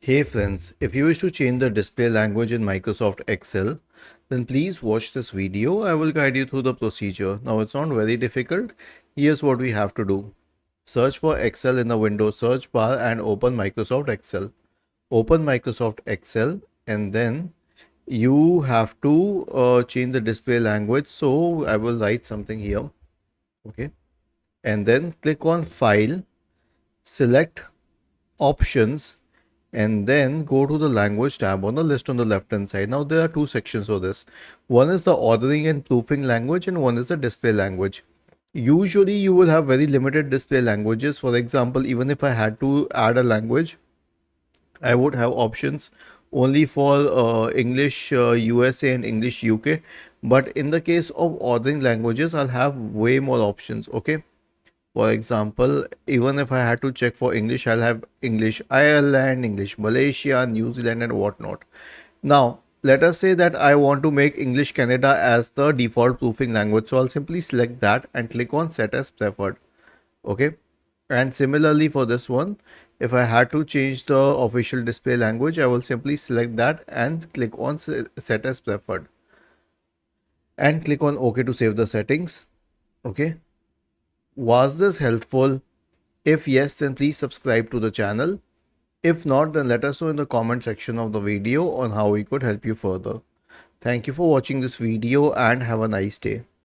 Hey friends, if you wish to change the display language in Microsoft Excel, then please watch this video. I will guide you through the procedure. Now it's not very difficult. Here's what we have to do. Search for Excel in the Windows search bar and open Microsoft Excel. Open Microsoft Excel and then you have to change the display language. So I will write something here. Okay. And then click on File, select Options, and then go to the language tab on the list on the left hand side. Now there are two sections for this. One is the ordering and proofing language and one is the display language. Usually you will have very limited display languages. For example, even if I had to add a language, I would have options only for English USA and English UK. But in the case of ordering languages, I'll have way more options. Okay. For example, even if I had to check for English, I'll have English Ireland, English Malaysia, New Zealand, and whatnot. Now, let us say that I want to make English Canada as the default proofing language. So I'll simply select that and click on Set as Preferred. Okay. And similarly for this one, if I had to change the official display language, I will simply select that and click on Set as Preferred. And click on OK to save the settings. Okay. Was this helpful? If yes, then please subscribe to the channel. If not, then let us know in the comment section of the video on how we could help you further. Thank you for watching this video and have a nice day.